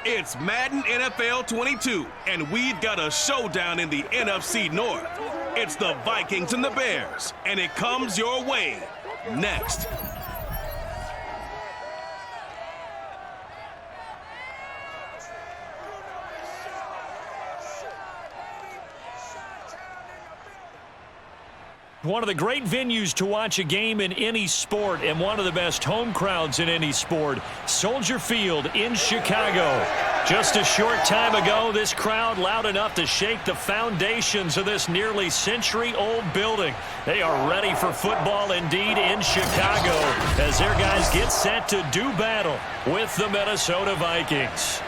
It's Madden NFL 22, and we've got a showdown in the NFC North. It's the Vikings and the Bears, and it comes your way next. One of the great venues to watch a game in any sport and one of the best home crowds in any sport, Soldier Field in Chicago. Just a short time ago, this crowd loud enough to shake the foundations of this nearly century-old building. They are ready for football indeed in Chicago as their guys get set to do battle with the Minnesota Vikings.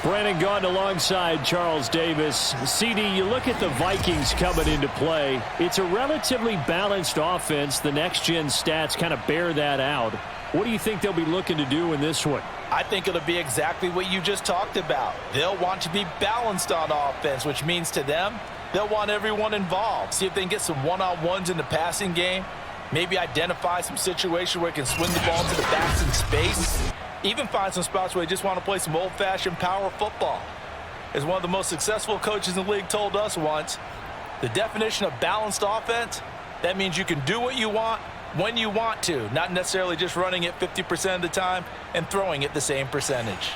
Brandon Gaudin alongside Charles Davis. CD, you look at the Vikings coming into play. It's a relatively balanced offense. The next-gen stats kind of bear that out. What do you think they'll be looking to do in this one? I think it'll be exactly what you just talked about. They'll want to be balanced on offense, which means to them, they'll want everyone involved. See if they can get some one-on-ones in the passing game. Maybe identify some situation where they can swing the ball to the backs in space. Even find some spots where they just want to play some old-fashioned power football. As one of the most successful coaches in the league told us once, the definition of balanced offense, that means you can do what you want when you want to, not necessarily just running it 50% of the time and throwing it the same percentage.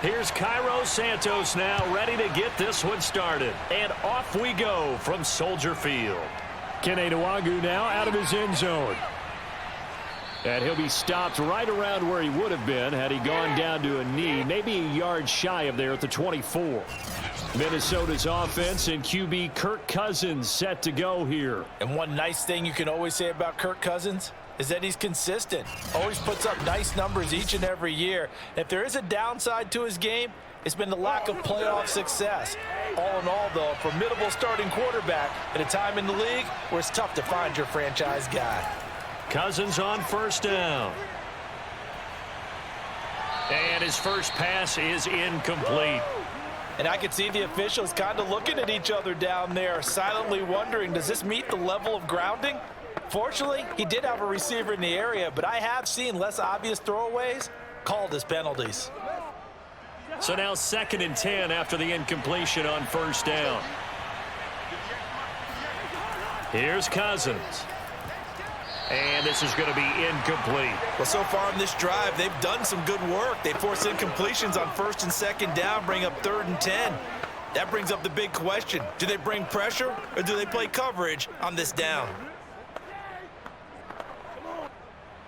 Here's Cairo Santos now ready to get this one started. And off we go from Soldier Field. Kene Nwangwu now out of his end zone. And he'll be stopped right around where he would have been had he gone down to a knee, maybe a yard shy of there at the 24. Minnesota's offense and QB Kirk Cousins set to go here. And one nice thing you can always say about Kirk Cousins is that he's consistent. Always puts up nice numbers each and every year. If there is a downside to his game, it's been the lack of playoff success. All in all, though, a formidable starting quarterback at a time in the league where it's tough to find your franchise guy. Cousins on first down. And his first pass is incomplete. And I could see the officials kind of looking at each other down there, silently wondering, does this meet the level of grounding? Fortunately, he did have a receiver in the area, but I have seen less obvious throwaways called as penalties. So now 2nd and 10 after the incompletion on first down. Here's Cousins. And this is going to be incomplete. Well, so far in this drive, they've done some good work. They force incompletions on 1st and 2nd down, bring up 3rd and 10. That brings up the big question. Do they bring pressure or do they play coverage on this down?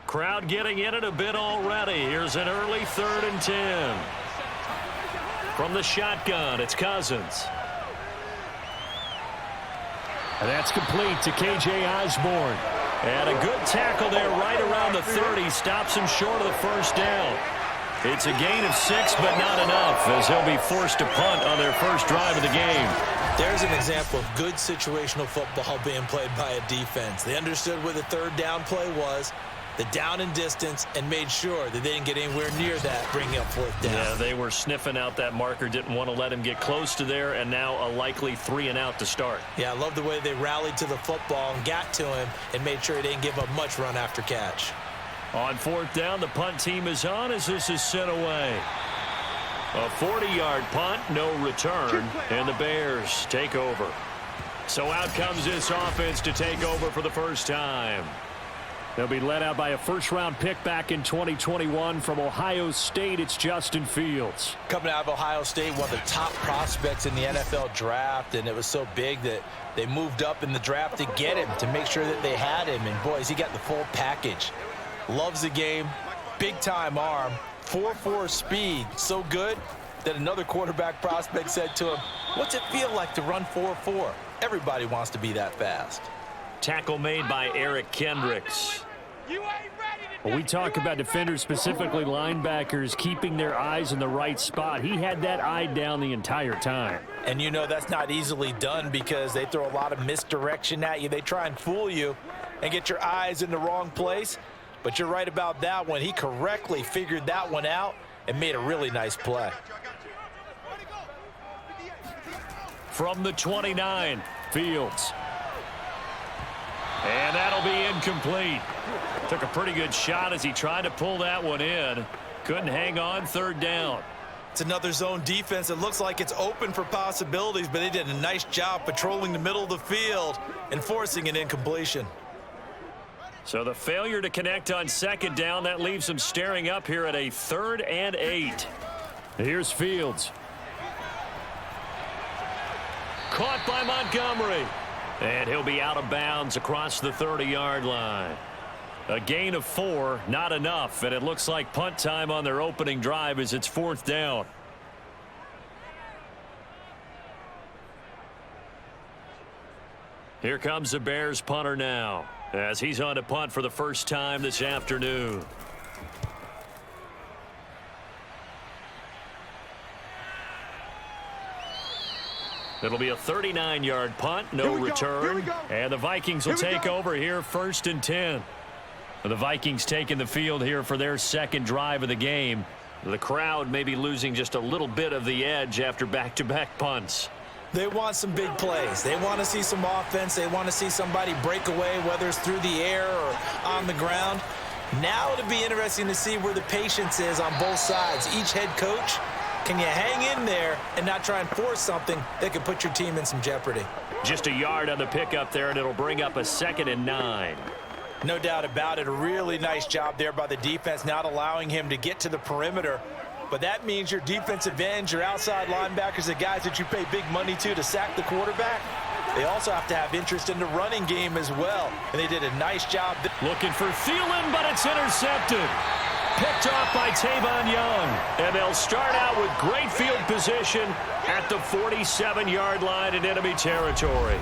Crowd getting in it a bit already. Here's an early 3rd and 10. From the shotgun, it's Cousins. And that's complete to K.J. Osborne. And a good tackle there right around the 30. Stops him short of the first down. It's a gain of 6, but not enough, as he'll be forced to punt on their first drive of the game. There's an example of good situational football being played by a defense. They understood where the 3rd down play was, the down and distance, and made sure that they didn't get anywhere near that, bringing up 4th down. Yeah, they were sniffing out that marker, didn't want to let him get close to there, and now a likely 3 and out to start. Yeah, I love the way they rallied to the football and got to him and made sure he didn't give up much run after catch. On 4th down, the punt team is on as this is sent away. A 40-yard punt, no return, and the Bears take over. So out comes this offense to take over for the first time. They'll be led out by a first-round pick back in 2021 from Ohio State. It's Justin Fields. Coming out of Ohio State, one of the top prospects in the NFL draft, and it was so big that they moved up in the draft to get him, to make sure that they had him. And, boys, he got the full package. Loves the game, big-time arm, 4.4 speed, so good that another quarterback prospect said to him, "What's it feel like to run 4.4? Everybody wants to be that fast." Tackle made by Eric Kendricks. When we talk about defenders, specifically linebackers, keeping their eyes in the right spot, he had that eye down the entire time. And you know that's not easily done because they throw a lot of misdirection at you. They try and fool you and get your eyes in the wrong place. But you're right about that one. He correctly figured that one out and made a really nice play. From the 29, Fields. And that'll be incomplete. Took a pretty good shot as he tried to pull that one in. Couldn't hang on, third down. It's another zone defense. It looks like it's open for possibilities, but they did a nice job patrolling the middle of the field and forcing an incompletion. So the failure to connect on second down, that leaves them staring up here at a 3rd and 8. Here's Fields. Caught by Montgomery. And he'll be out of bounds across the 30-yard line. A gain of 4, not enough, and it looks like punt time on their opening drive as it's 4th down. Here comes the Bears punter now, as he's on to punt for the first time this afternoon. It'll be a 39-yard punt, no return, and the Vikings will take over here 1st and 10. The Vikings taking the field here for their second drive of the game. The crowd may be losing just a little bit of the edge after back-to-back punts. They want some big plays. They want to see some offense. They want to see somebody break away, whether it's through the air or on the ground. Now it'll be interesting to see where the patience is on both sides. Each head coach, can you hang in there and not try and force something that could put your team in some jeopardy? Just a yard on the pickup there, and it'll bring up a 2nd and 9. No doubt about it. A really nice job there by the defense, not allowing him to get to the perimeter. But that means your defensive ends, your outside linebackers, the guys that you pay big money to sack the quarterback, they also have to have interest in the running game as well. And they did a nice job. Looking for Thielen, but it's intercepted. Picked off by Tavon Young. And they'll start out with great field position at the 47-yard line in enemy territory.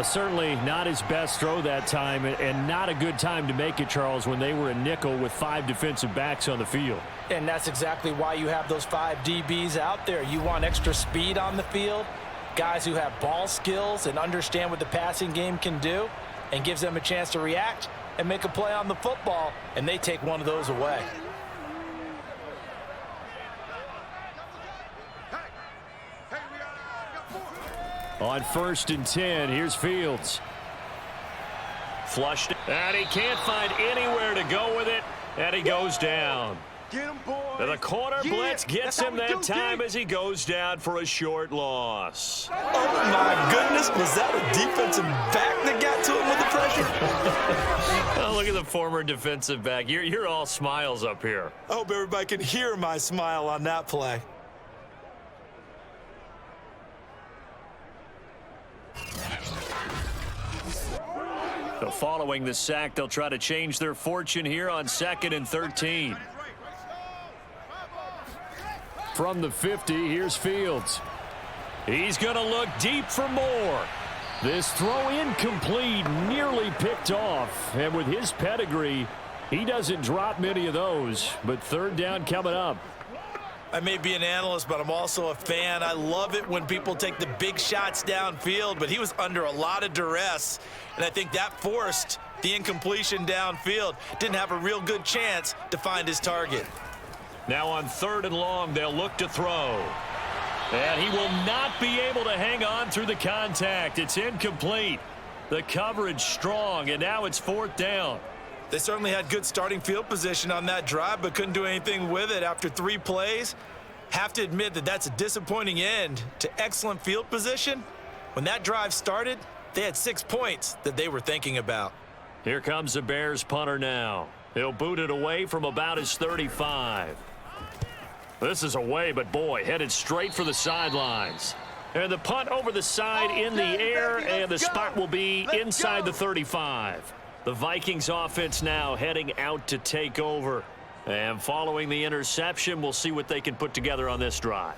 Certainly not his best throw that time, and not a good time to make it, Charles, when they were a nickel with 5 defensive backs on the field. And that's exactly why you have those 5 DBs out there. You want extra speed on the field, guys who have ball skills and understand what the passing game can do, and gives them a chance to react and make a play on the football, and they take one of those away. On 1st and 10, here's Fields. Flushed, and he can't find anywhere to go with it, and he goes down. Get him, boy. The corner blitz gets him that time as he goes down for a short loss. Oh, my goodness. Was that a defensive back that got to him with the pressure? Oh, look at the former defensive back. You're all smiles up here. I hope everybody can hear my smile on that play. So following the sack, they'll try to change their fortune here on 2nd and 13. From the 50, here's Fields. He's going to look deep for more. This throw incomplete, nearly picked off. And with his pedigree, he doesn't drop many of those. But 3rd down coming up. I may be an analyst, but I'm also a fan. I love it when people take the big shots downfield, but he was under a lot of duress, and I think that forced the incompletion downfield. Didn't have a real good chance to find his target. Now on 3rd and long, they'll look to throw. And he will not be able to hang on through the contact. It's incomplete. The coverage strong, and now it's 4th down. They certainly had good starting field position on that drive, but couldn't do anything with it after 3 plays. Have to admit that that's a disappointing end to excellent field position. When that drive started, they had 6 points that they were thinking about. Here comes the Bears punter now. He'll boot it away from about his 35. This is away, but boy, headed straight for the sidelines. And the punt over the side in the air, and the spot will be inside the 35. The Vikings offense now heading out to take over. And following the interception, we'll see what they can put together on this drive.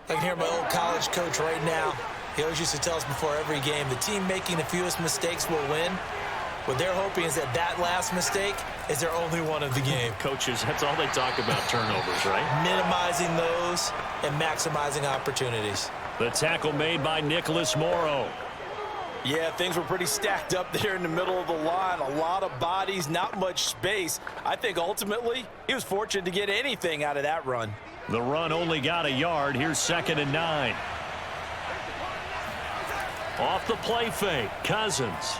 I can hear my old college coach right now. He always used to tell us before every game, the team making the fewest mistakes will win. What they're hoping is that that last mistake is their only one of the game. Coaches, that's all they talk about, turnovers, right? Minimizing those and maximizing opportunities. The tackle made by Nicholas Morrow. Yeah, things were pretty stacked up there in the middle of the line. A lot of bodies, not much space. I think ultimately he was fortunate to get anything out of that run. The run only got a yard. Here's 2nd and 9. Off the play fake, Cousins.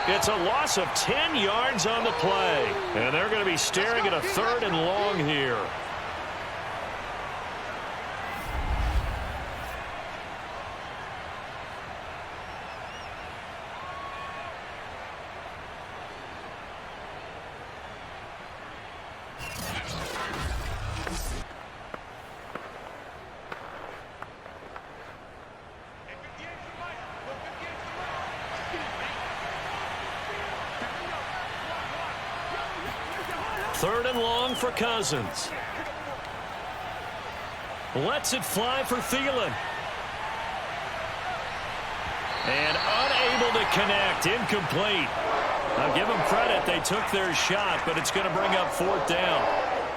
It's a loss of 10 yards on the play. And they're going to be staring at a 3rd and long here. Third and long for Cousins. Lets it fly for Thielen. And unable to connect. Incomplete. I'll give them credit. They took their shot, but it's going to bring up 4th down.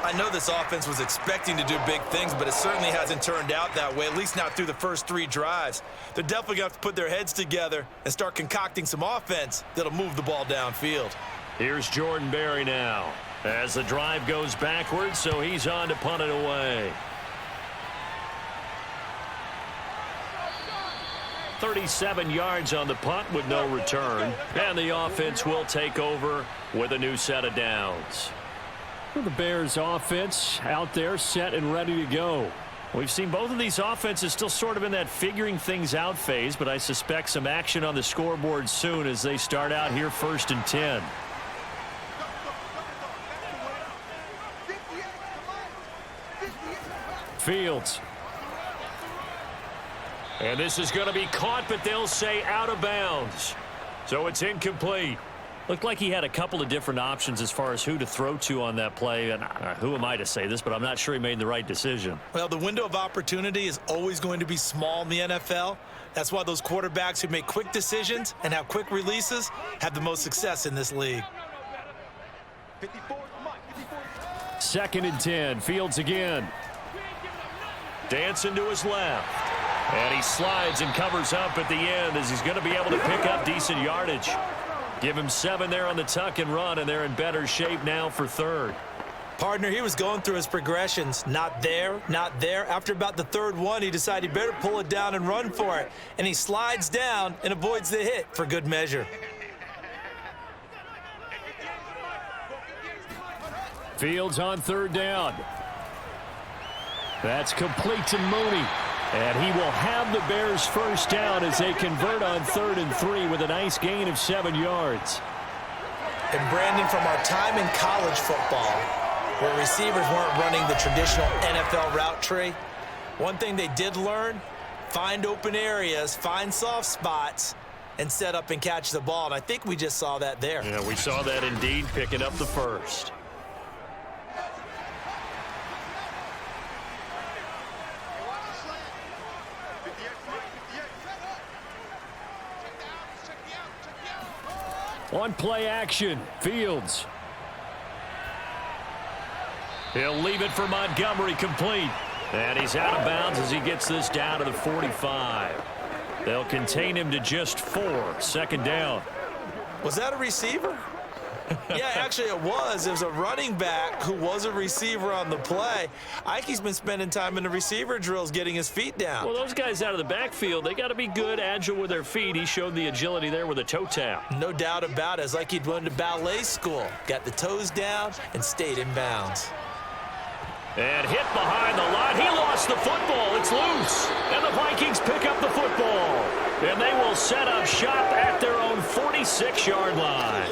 I know this offense was expecting to do big things, but it certainly hasn't turned out that way, at least not through the first 3 drives. They're definitely going to have to put their heads together and start concocting some offense that'll move the ball downfield. Here's Jordan Berry now. As the drive goes backwards, so he's on to punt it away. 37 yards on the punt with no return. And the offense will take over with a new set of downs. The Bears offense out there set and ready to go. We've seen both of these offenses still sort of in that figuring things out phase, but I suspect some action on the scoreboard soon as they start out here 1st and 10. Fields. And this is going to be caught, but they'll say out of bounds. So it's incomplete. Looked like he had a couple of different options as far as who to throw to on that play. And who am I to say this, but I'm not sure he made the right decision. Well, the window of opportunity is always going to be small in the NFL. That's why those quarterbacks who make quick decisions and have quick releases have the most success in this league. 2nd and 10. Fields again. Dancing to his left. And he slides and covers up at the end as he's going to be able to pick up decent yardage. Give him 7 there on the tuck and run, and they're in better shape now for 3rd. Partner, he was going through his progressions. Not there, not there. After about the 3rd one, he decided he better pull it down and run for it. And he slides down and avoids the hit for good measure. Fields on 3rd down. That's complete to Mooney. And he will have the Bears 1st down as they convert on 3rd and 3 with a nice gain of 7 yards. And Brandon, from our time in college football, where receivers weren't running the traditional NFL route tree, one thing they did learn, find open areas, find soft spots, and set up and catch the ball. And I think we just saw that there. Yeah, we saw that indeed, picking up the 1st. On play action, Fields. He'll leave it for Montgomery, complete. And he's out of bounds as he gets this down to the 45. They'll contain him to just 4. 2nd down. Was that a receiver? Yeah, actually it was. It was a running back who was a receiver on the play. Ike's been spending time in the receiver drills getting his feet down. Well, those guys out of the backfield, they got to be good, agile with their feet. He showed the agility there with a toe tap. No doubt about it. It's like he'd went to ballet school. Got the toes down and stayed in bounds. And hit behind the line. He lost the football. It's loose. And the Vikings pick up the football. And they will set up shop at their own 46-yard line.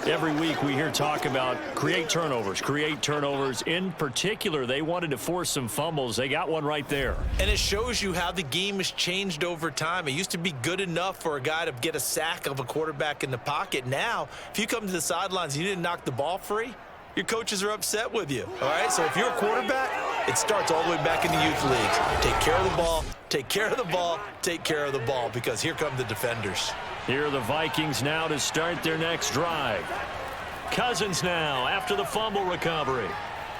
Every week we hear talk about create turnovers. In particular, they wanted to force some fumbles. They got one right there. And it shows you how the game has changed over time. It used to be good enough for a guy to get a sack of a quarterback in the pocket. Now, if you come to the sidelines and you didn't knock the ball free, your coaches are upset with you, all right? So if you're a quarterback, it starts all the way back in the youth leagues. Take care of the ball, take care of the ball, take care of the ball, because here come the defenders. Here are the Vikings now to start their next drive. Cousins now after the fumble recovery.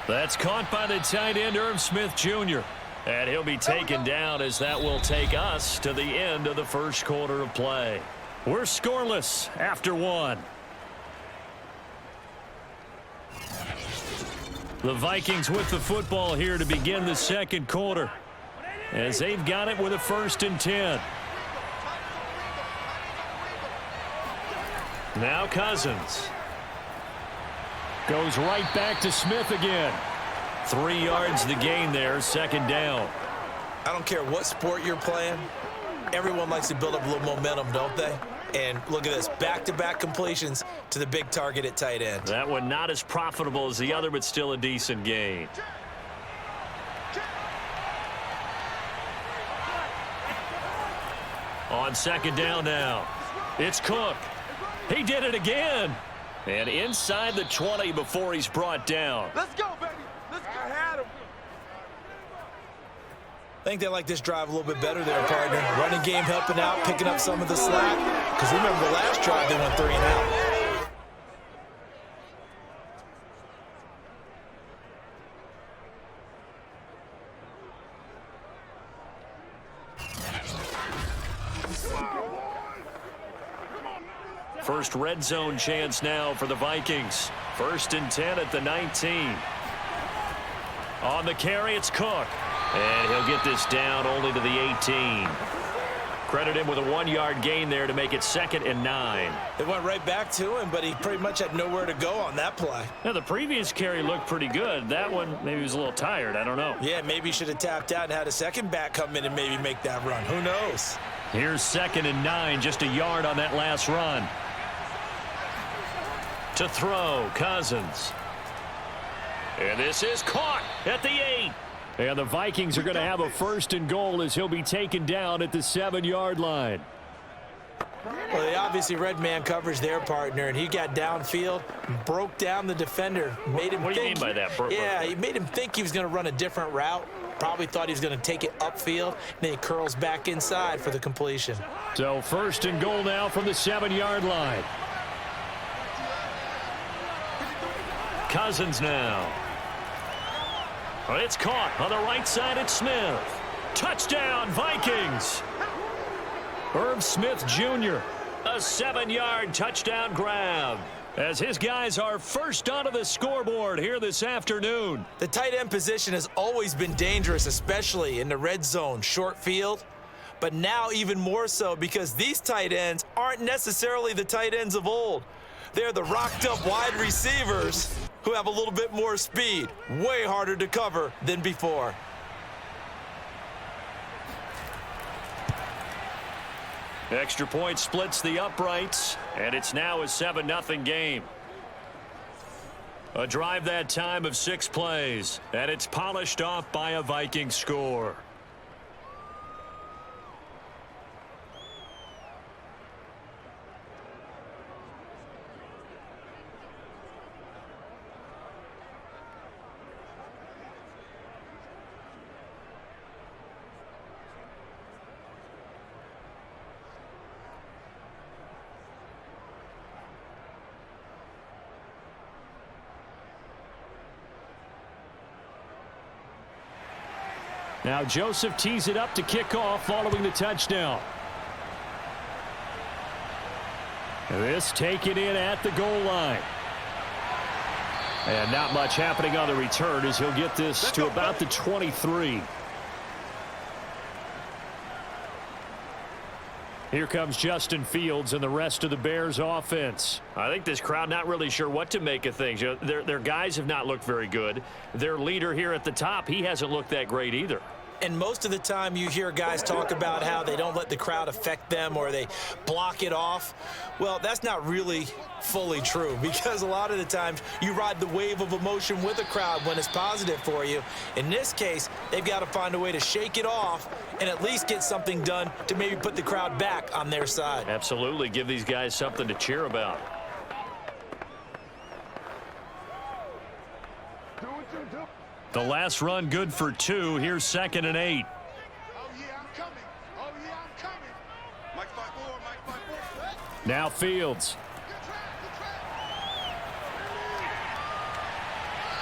That's caught by the tight end, Irv Smith Jr. And he'll be taken down as that will take us to the end of the first quarter of play. We're scoreless after one. The Vikings with the football here to begin the second quarter, as they've got it with a 1st and 10. Now Cousins goes right back to Smith again. 3 yards the gain there, 2nd down. I don't care what sport you're playing. Everyone likes to build up a little momentum, don't they? And look at this, back-to-back completions to the big target at tight end. That one not as profitable as the other, but still a decent gain. On 2nd down now, it's Cook. He did it again. And inside the 20 before he's brought down. Let's go, baby. Let's go. I had him. I think they like this drive a little bit better there, partner. Running game helping out, picking up some of the slack. Because remember, the last drive they went 3 and out. First red zone chance now for the Vikings. 1st and 10 at the 19. On the carry, it's Cook. And he'll get this down only to the 18. Credit him with a 1-yard gain there to make it 2nd and 9. They went right back to him, but he pretty much had nowhere to go on that play. Now, the previous carry looked pretty good. That one, maybe he was a little tired. I don't know. Yeah, maybe he should have tapped out and had a second back come in and maybe make that run. Who knows? Here's 2nd and 9, just a yard on that last run. To throw, Cousins. And this is caught at the 8. And the Vikings are going to have a 1st and goal as he'll be taken down at the 7-yard line. Well, they obviously read man coverage there, partner, and he got downfield, broke down the defender, made him What do you mean by that? Yeah, he made him think he was going to run a different route. Probably thought he was going to take it upfield, and then he curls back inside for the completion. So 1st and goal now from the 7-yard line. Cousins now. It's caught on the right side at Smith. Touchdown, Vikings. Irv Smith Jr. A 7-yard touchdown grab as his guys are first onto the scoreboard here this afternoon. The tight end position has always been dangerous, especially in the red zone, short field. But now even more so because these tight ends aren't necessarily the tight ends of old. They're the rocked-up wide receivers who have a little bit more speed, way harder to cover than before. Extra point splits the uprights, and it's now a 7-0 game. A drive that time of 6 plays, and it's polished off by a Viking score. Now Joseph tees it up to kick off following the touchdown. This taken in at the goal line. And not much happening on the return as he'll get this to about the 23. Here comes Justin Fields and the rest of the Bears offense. I think this crowd not really sure what to make of things. Their guys have not looked very good. Their leader here at the top, he hasn't looked that great either. And most of the time you hear guys talk about how they don't let the crowd affect them or they block it off. Well, that's not really fully true, because a lot of the times you ride the wave of emotion with a crowd when it's positive for you. In this case, they've got to find a way to shake it off and at least get something done to maybe put the crowd back on their side. Absolutely. Give these guys something to cheer about. The last run good for 2. Here's 2nd and 8. Oh, yeah, I'm coming. Oh, yeah, I'm coming. Mike 5-4, Mike 5-4. Now Fields.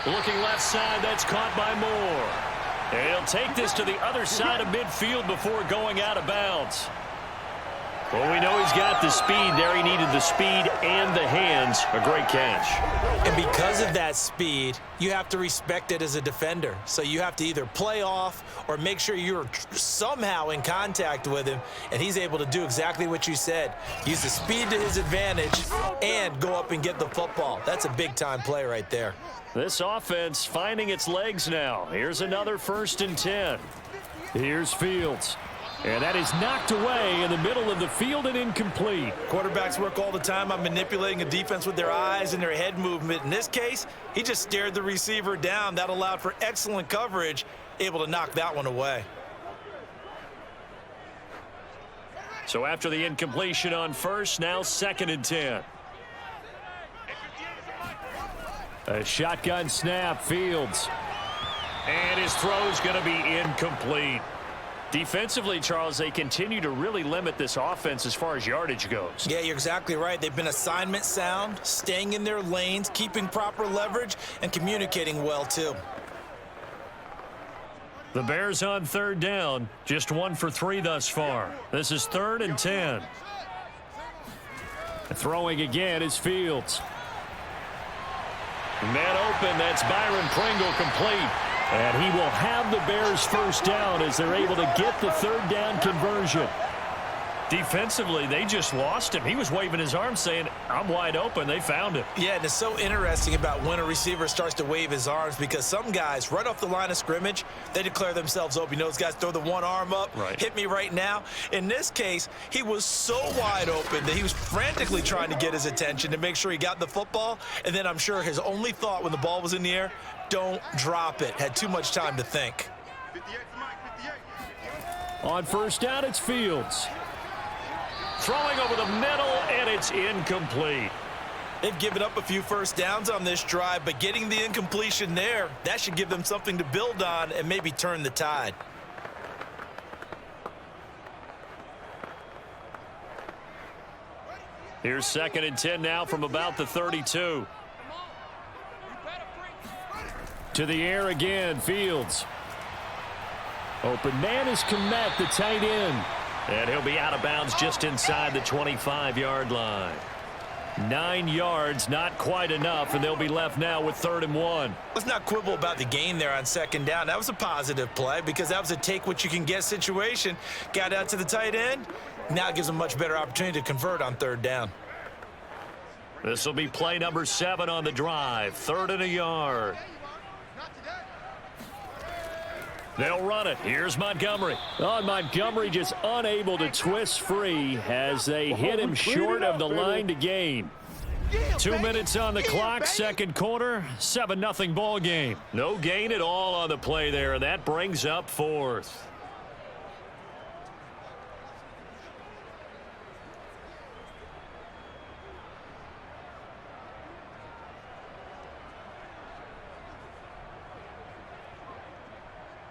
Looking left side, that's caught by Moore. And he'll take this to the other side of midfield before going out of bounds. Well, we know he's got the speed there. He needed the speed and the hands. A great catch. And because of that speed, you have to respect it as a defender. So you have to either play off or make sure you're somehow in contact with him, and he's able to do exactly what you said. Use the speed to his advantage and go up and get the football. That's a big-time play right there. This offense finding its legs now. Here's another 1st and 10. Here's Fields. And that is knocked away in the middle of the field and incomplete. Quarterbacks work all the time on manipulating a defense with their eyes and their head movement. In this case, he just stared the receiver down. That allowed for excellent coverage, able to knock that one away. So after the incompletion on 1st, now 2nd and 10. A shotgun snap, Fields. And his throw's going to be incomplete. Defensively, Charles, they continue to really limit this offense as far as yardage goes. Yeah, you're exactly right. They've been assignment sound, staying in their lanes, keeping proper leverage, and communicating well, too. The Bears on 3rd down, just 1 for 3 thus far. This is 3rd and 10. Throwing again is Fields. Man open, that's Byron Pringle complete. And he will have the Bears 1st down as they're able to get the 3rd down conversion. Defensively, they just lost him. He was waving his arms saying, I'm wide open. They found him. Yeah, and it's so interesting about when a receiver starts to wave his arms, because some guys, right off the line of scrimmage, they declare themselves open. You know, those guys throw the one arm up, right. Hit me right now. In this case, he was so wide open that he was frantically trying to get his attention to make sure he got the football. And then I'm sure his only thought when the ball was in the air, don't drop it. Had too much time to think. 58, Mike, 58. On 1st down, it's Fields. Throwing over the middle, and it's incomplete. They've given up a few 1st downs on this drive, but getting the incompletion there, that should give them something to build on and maybe turn the tide. Here's 2nd and 10 now from about the 32. To the air again, Fields. Open man is Kmet, the tight end. And he'll be out of bounds just inside the 25-yard line. 9 yards, not quite enough, and they'll be left now with 3rd and 1. Let's not quibble about the gain there on 2nd down. That was a positive play because that was a take-what-you-can-get situation. Got out to the tight end. Now it gives them a much better opportunity to convert on 3rd down. This will be play number 7 on the drive. 3rd and a yard. They'll run it. Here's Montgomery. Oh, Montgomery just unable to twist free as they hit him short of the line to gain. 2 minutes on the clock, 2nd quarter, 7-0 ball game. No gain at all on the play there, and that brings up 4th.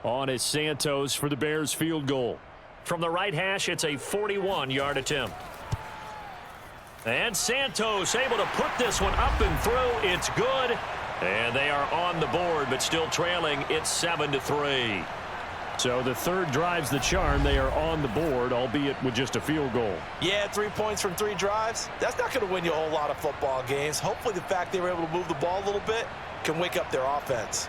On is Santos for the Bears field goal. From the right hash, it's a 41-yard attempt. And Santos able to put this one up and through. It's good. And they are on the board, but still trailing. It's 7-3. So the 3rd drives the charm. They are on the board, albeit with just a field goal. Yeah, 3 points from 3 drives. That's not going to win you a whole lot of football games. Hopefully the fact they were able to move the ball a little bit can wake up their offense.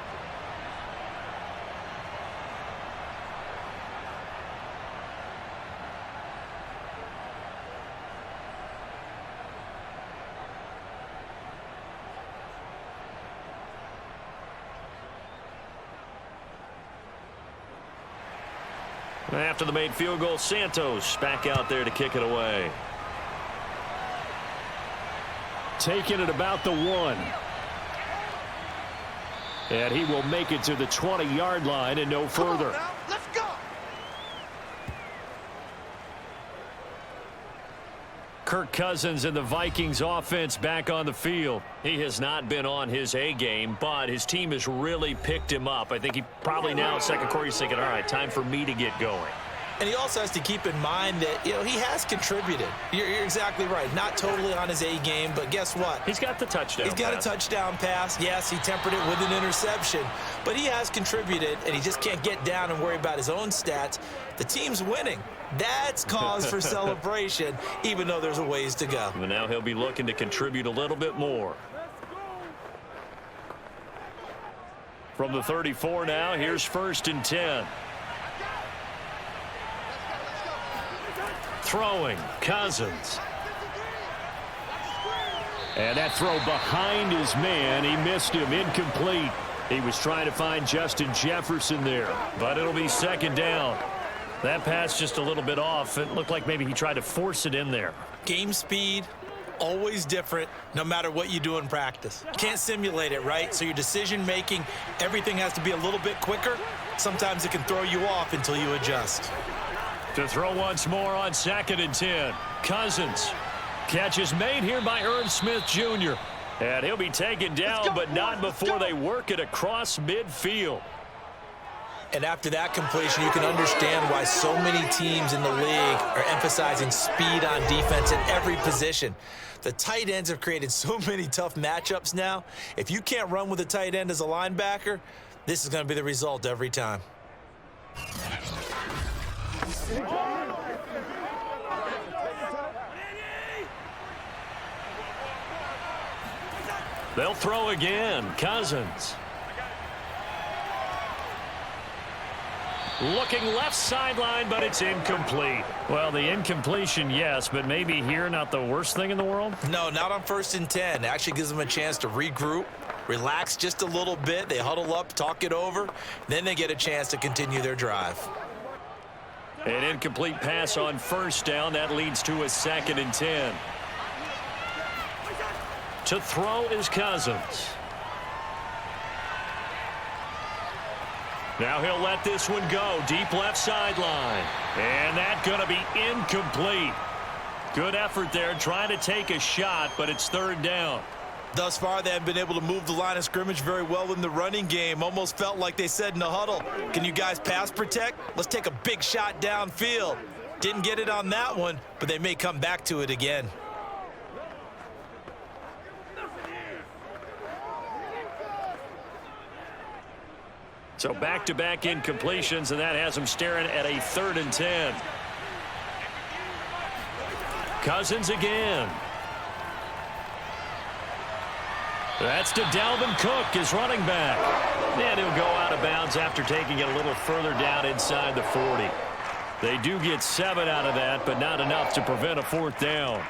After the made field goal, Santos back out there to kick it away. Taking it about the 1. And he will make it to the 20-yard line and no further. Let's go. Kirk Cousins and the Vikings offense back on the field. He has not been on his A game, but his team has really picked him up. I think he probably now in second quarter he's thinking, all right, time for me to get going. And he also has to keep in mind that, he has contributed. You're exactly right. Not totally on his A game, but guess what? He's got the touchdown He's got pass. a touchdown pass. Yes, he tempered it with an interception, but he has contributed, and he just can't get down and worry about his own stats. The team's winning. That's cause for celebration, even though there's a ways to go. But now he'll be looking to contribute a little bit more. From the 34 now, here's 1st and 10. Throwing, Cousins. And that throw behind his man, he missed him, incomplete. He was trying to find Justin Jefferson there, but it'll be 2nd down. That pass just a little bit off. It looked like maybe he tried to force it in there. Game speed, always different, no matter what you do in practice. You can't simulate it, right? So your decision-making, everything has to be a little bit quicker. Sometimes it can throw you off until you adjust. To throw once more on 2nd and 10. Cousins. Catch is made here by Irv Smith Jr. And he'll be taken down, but not before they work it across midfield. And after that completion, you can understand why so many teams in the league are emphasizing speed on defense at every position. The tight ends have created so many tough matchups now. If you can't run with a tight end as a linebacker, this is going to be the result every time. They'll throw again. Cousins. Looking left sideline, but it's incomplete. Well, the incompletion, yes, but maybe here not the worst thing in the world? No, not on 1st and 10. It actually gives them a chance to regroup, relax just a little bit. They huddle up, talk it over. Then they get a chance to continue their drive. An incomplete pass on 1st down. That leads to a 2nd and 10. To throw is Cousins. Now he'll let this one go. Deep left sideline. And that's going to be incomplete. Good effort there trying to take a shot, but it's 3rd down. Thus far, they haven't been able to move the line of scrimmage very well in the running game. Almost felt like they said in the huddle, can you guys pass protect? Let's take a big shot downfield. Didn't get it on that one, but they may come back to it again. So back-to-back incompletions, and that has them staring at a 3rd and 10. Cousins again. That's to Dalvin Cook, his running back. And he'll go out of bounds after taking it a little further down inside the 40. They do get 7 out of that, but not enough to prevent a 4th down.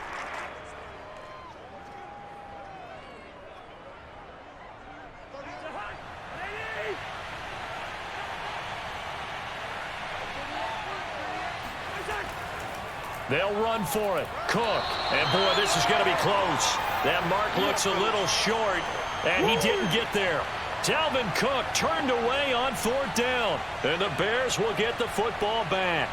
They'll run for it. Cook. And, boy, this is going to be close. That mark looks a little short, and he didn't get there. Dalvin Cook turned away on 4th down, and the Bears will get the football back.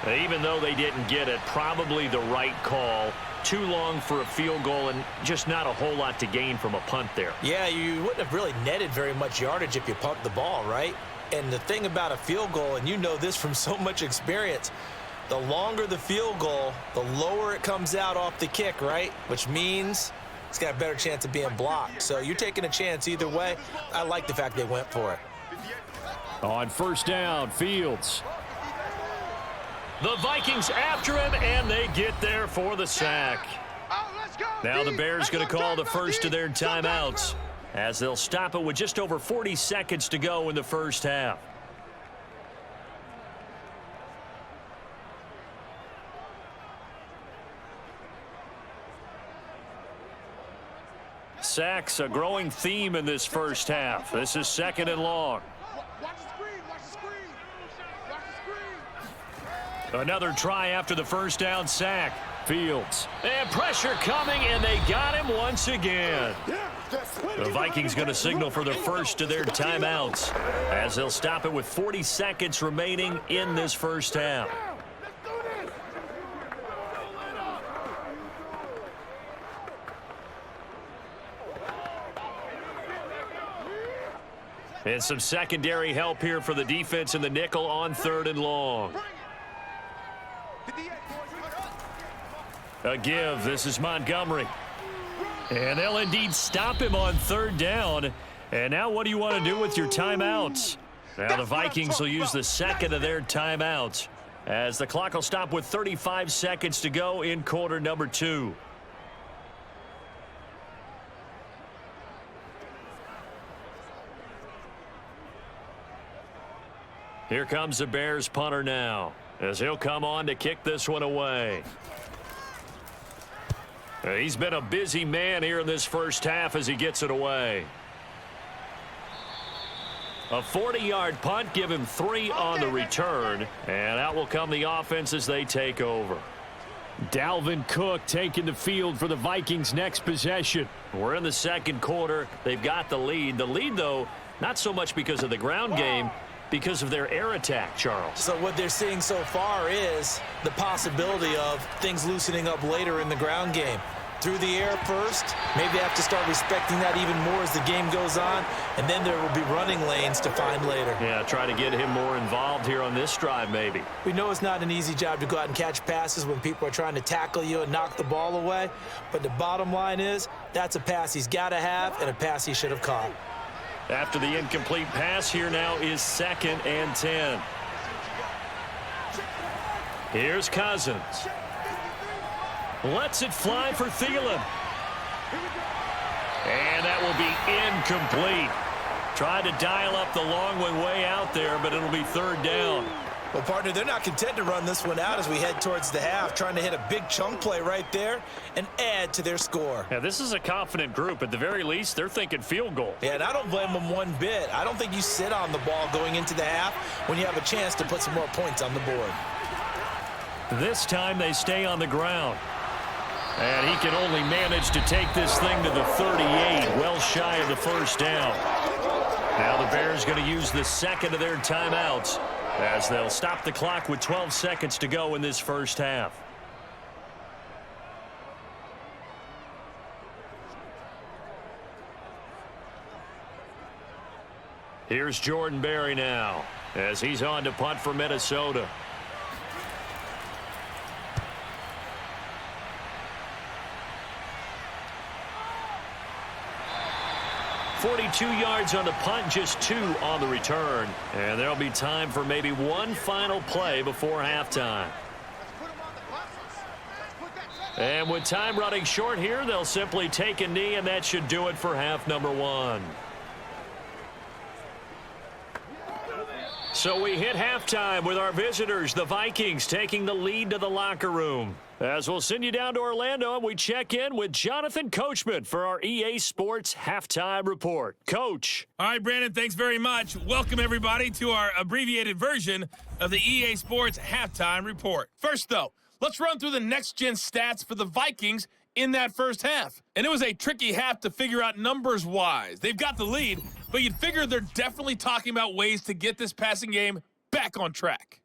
Even though they didn't get it, probably the right call. Too long for a field goal and just not a whole lot to gain from a punt there. Yeah, you wouldn't have really netted very much yardage if you pumped the ball, right? And the thing about a field goal, and you know this from so much experience, the longer the field goal, the lower it comes out off the kick, right? Which means it's got a better chance of being blocked. So you're taking a chance either way. I like the fact they went for it. On 1st down, Fields. The Vikings after him, and they get there for the sack. Now the Bears going to call the first of their timeouts as they'll stop it with just over 40 seconds to go in the first half. Sacks, a growing theme in this first half. This is 2nd and long. Watch the screen, watch the screen. Watch the screen. Another try after the first down sack. Fields. And pressure coming, and they got him once again. The Vikings going to signal for the first of their timeouts as they'll stop it with 40 seconds remaining in this first half. And some secondary help here for the defense in the nickel on 3rd and long. A give. This is Montgomery. And they'll indeed stop him on 3rd down. And now what do you want to do with your timeouts? Now the Vikings will use the second of their timeouts as the clock will stop with 35 seconds to go in quarter number 2. Here comes the Bears punter now as he'll come on to kick this one away. He's been a busy man here in this first half as he gets it away. A 40-yard punt, give him 3 on the return, and out will come the offense as they take over. Dalvin Cook taking the field for the Vikings' next possession. We're in the second quarter. They've got the lead. The lead, though, not so much because of the ground game, because of their air attack, Charles. So what they're seeing so far is the possibility of things loosening up later in the ground game. Through the air first, maybe they have to start respecting that even more as the game goes on, and then there will be running lanes to find later. Yeah, try to get him more involved here on this drive maybe. We know it's not an easy job to go out and catch passes when people are trying to tackle you and knock the ball away, but the bottom line is that's a pass he's got to have and a pass he should have caught. After the incomplete pass, here now is 2nd and 10. Here's Cousins. Lets it fly for Thielen. And that will be incomplete. Tried to dial up the long one way out there, but it'll be 3rd down. Well, partner, they're not content to run this one out as we head towards the half, trying to hit a big chunk play right there and add to their score. Yeah, this is a confident group. At the very least, they're thinking field goal. Yeah, and I don't blame them one bit. I don't think you sit on the ball going into the half when you have a chance to put some more points on the board. This time they stay on the ground. And he can only manage to take this thing to the 38, well shy of the first down. Now the Bears going to use the second of their timeouts as they'll stop the clock with 12 seconds to go in this first half. Here's Jordan Berry now as he's on to punt for Minnesota. .42 yards on the punt, just 2 on the return. And there'll be time for maybe one final play before halftime. And with time running short here, they'll simply take a knee, and that should do it for half number 1. So we hit halftime with our visitors, the Vikings, taking the lead to the locker room. As we'll send you down to Orlando, and we check in with Jonathan Coachman for our EA Sports Halftime Report. Coach. All right, Brandon, thanks very much. Welcome, everybody, to our abbreviated version of the EA Sports Halftime Report. First, though, let's run through the next-gen stats for the Vikings in that first half. And it was a tricky half to figure out numbers-wise. They've got the lead, but you'd figure they're definitely talking about ways to get this passing game back on track.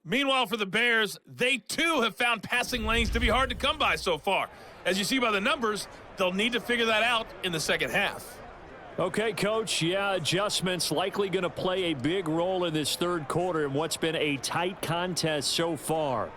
Meanwhile, for the Bears, they too have found passing lanes to be hard to come by so far. As you see by the numbers, they'll need to figure that out in the second half. Okay, Coach, yeah, adjustments likely going to play a big role in this third quarter in what's been a tight contest so far.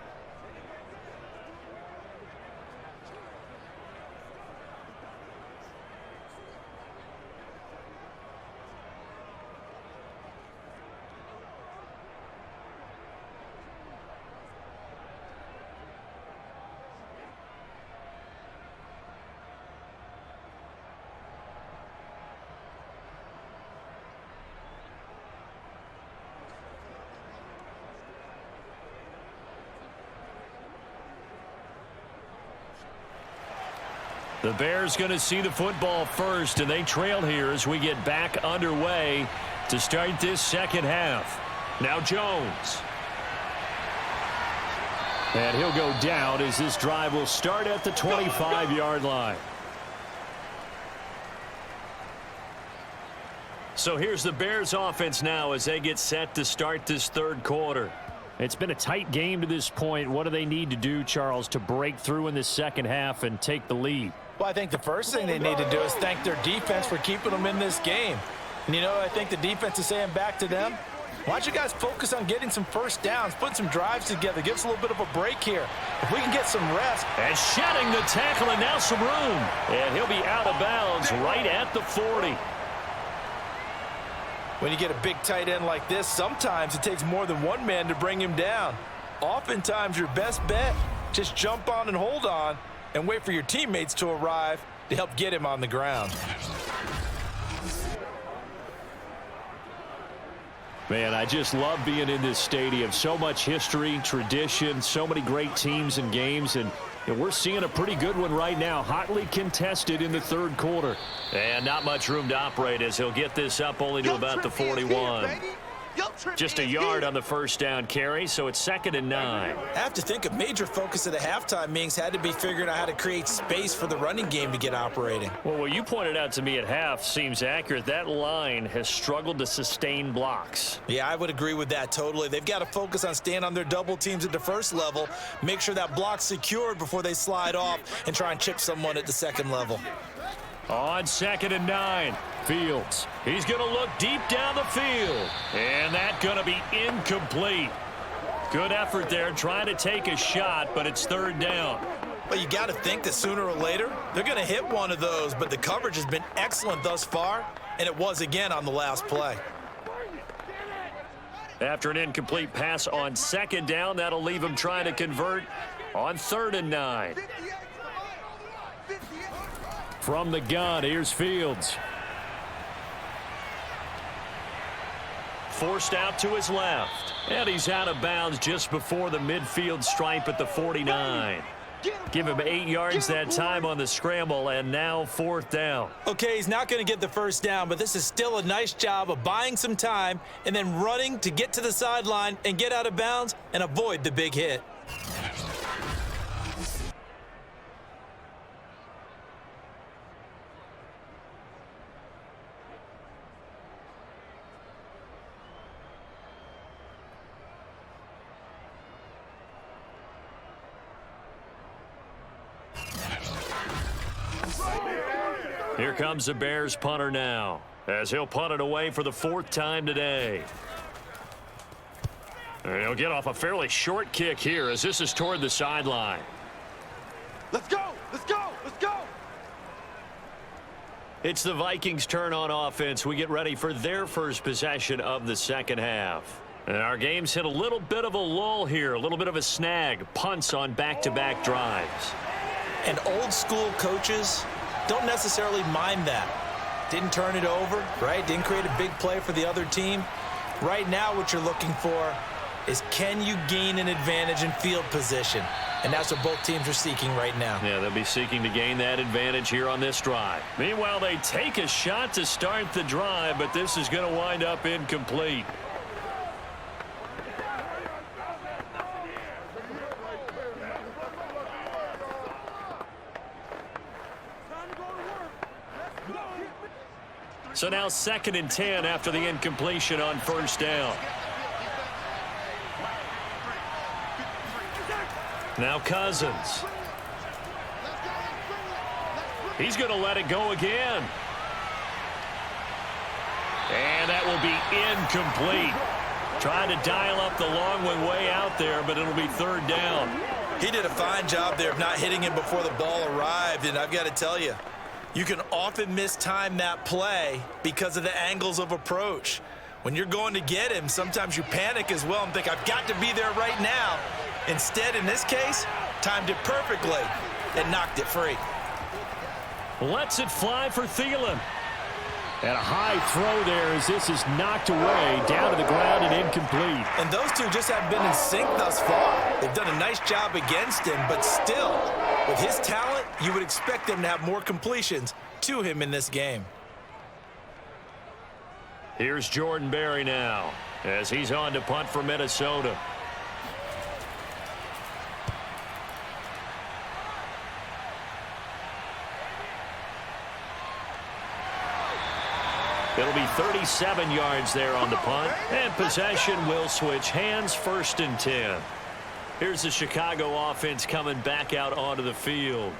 The Bears going to see the football first, and they trail here as we get back underway to start this second half. Now Jones. And he'll go down as this drive will start at the 25-yard line. So here's the Bears offense now as they get set to start this third quarter. It's been a tight game to this point. What do they need to do, Charles, to break through in the second half and take the lead? Well, I think the first thing they need to do is thank their defense for keeping them in this game. And, you know, I think the defense is saying back to them, why don't you guys focus on getting some first downs, putting some drives together, give us a little bit of a break here. If we can get some rest. And shedding the tackle and now some room. And he'll be out of bounds right at the 40. When you get a big tight end like this, sometimes it takes more than one man to bring him down. Oftentimes, your best bet, just jump on and hold on and wait for your teammates to arrive to help get him on the ground. Man, I just love being in this stadium. So much history, tradition, so many great teams and games, and we're seeing a pretty good one right now, hotly contested in the third quarter. And not much room to operate as he'll get this up only to about the 41. Just a yard on the first down carry, so it's 2nd and 9. I have to think a major focus at the halftime meetings had to be figuring out how to create space for the running game to get operating. Well, what you pointed out to me at half seems accurate. That line has struggled to sustain blocks. Yeah, I would agree with that totally. They've got to focus on staying on their double teams at the first level, make sure that block's secured before they slide off and try and chip someone at the second level. On 2nd and 9, Fields. He's going to look deep down the field. And that's going to be incomplete. Good effort there trying to take a shot, but it's 3rd down. Well, you got to think that sooner or later they're going to hit one of those, but the coverage has been excellent thus far, and it was again on the last play. After an incomplete pass on 2nd down, that'll leave him trying to convert on 3rd and 9. From the gun, here's Fields. Forced out to his left. And he's out of bounds just before the midfield stripe at the 49. Give him 8 yards that time on the scramble, and now 4th down. Okay, he's not going to get the first down, but this is still a nice job of buying some time and then running to get to the sideline and get out of bounds and avoid the big hit. Here comes the Bears punter now, as he'll punt it away for the 4th time today. And he'll get off a fairly short kick here as this is toward the sideline. Let's go! Let's go! Let's go! It's the Vikings' turn on offense. We get ready for their first possession of the second half. And our game's hit a little bit of a lull here, a little bit of a snag, punts on back-to-back drives. And old school coaches don't necessarily mind that. Didn't turn it over, right? Didn't create a big play for the other team. Right now what you're looking for is, can you gain an advantage in field position? And that's what both teams are seeking right now. Yeah, they'll be seeking to gain that advantage here on this drive. Meanwhile, they take a shot to start the drive, but this is going to wind up incomplete. So now 2nd and 10 after the incompletion on 1st down. Now Cousins. He's going to let it go again. And that will be incomplete. Trying to dial up the long one way out there, but it'll be 3rd down. He did a fine job there of not hitting him before the ball arrived, and I've got to tell you, you can often mistime that play because of the angles of approach. When you're going to get him, sometimes you panic as well and think, I've got to be there right now. Instead, in this case, timed it perfectly and knocked it free. Lets it fly for Thielen. And a high throw there as this is knocked away, down to the ground and incomplete. And those two just haven't been in sync thus far. They've done a nice job against him, but still, with his talent, you would expect them to have more completions to him in this game. Here's Jordan Berry now, as he's on to punt for Minnesota. It'll be 37 yards there on the punt, and possession will switch hands, 1st and 10. Here's the Chicago offense coming back out onto the field.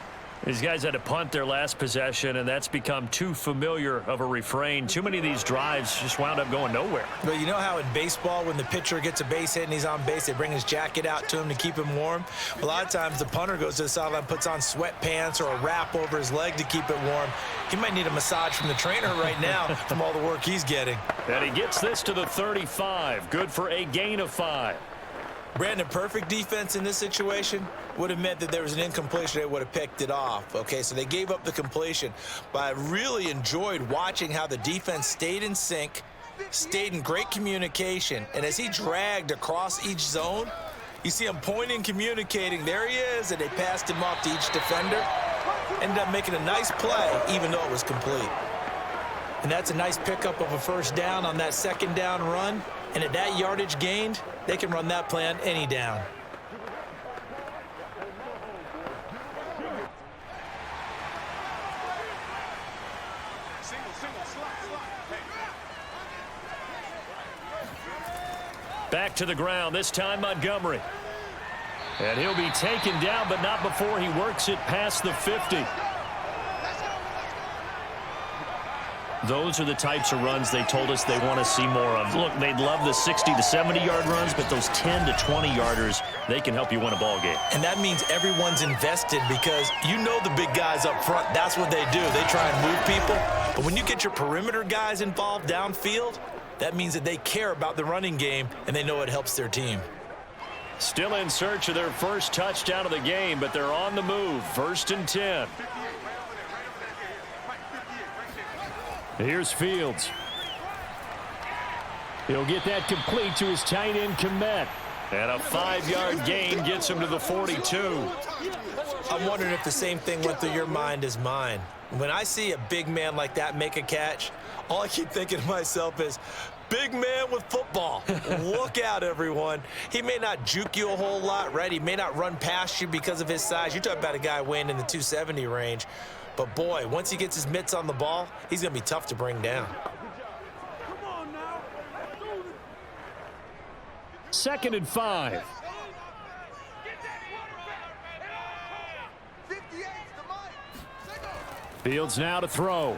These guys had to punt their last possession, and that's become too familiar of a refrain. Too many of these drives just wound up going nowhere. Well, you know how in baseball, when the pitcher gets a base hit and he's on base, they bring his jacket out to him to keep him warm? A lot of times the punter goes to the sideline, puts on sweatpants or a wrap over his leg to keep it warm. He might need a massage from the trainer right now from all the work he's getting. And he gets this to the 35. Good for a gain of 5. Brandon, perfect defense in this situation would have meant that there was an incompletion. They would have picked it off. Okay, so they gave up the completion. But I really enjoyed watching how the defense stayed in sync, stayed in great communication. And as he dragged across each zone, you see him pointing, communicating. There he is, and they passed him off to each defender. Ended up making a nice play, even though it was complete. And that's a nice pickup of a 1st down on that 2nd down run. And at that yardage gained, they can run that play on any down. Back to the ground, this time Montgomery. And he'll be taken down, but not before he works it past the 50. Those are the types of runs they told us they want to see more of. Look, they'd love the 60 to 70-yard runs, but those 10 to 20-yarders, they can help you win a ball game. And that means everyone's invested because you know the big guys up front, that's what they do. They try and move people. But when you get your perimeter guys involved downfield, that means that they care about the running game and they know it helps their team. Still in search of their first touchdown of the game, but they're on the move. 1st and 10. Here's Fields. He'll get that complete to his tight end, Kmet. And a 5-yard gain gets him to the 42. I'm wondering if the same thing went through your mind as mine. When I see a big man like that make a catch, all I keep thinking to myself is, big man with football. Look out, everyone. He may not juke you a whole lot, right? He may not run past you because of his size. You're talking about a guy weighing in the 270 range. But, boy, once he gets his mitts on the ball, he's going to be tough to bring down. 2nd and 5. Fields now to throw.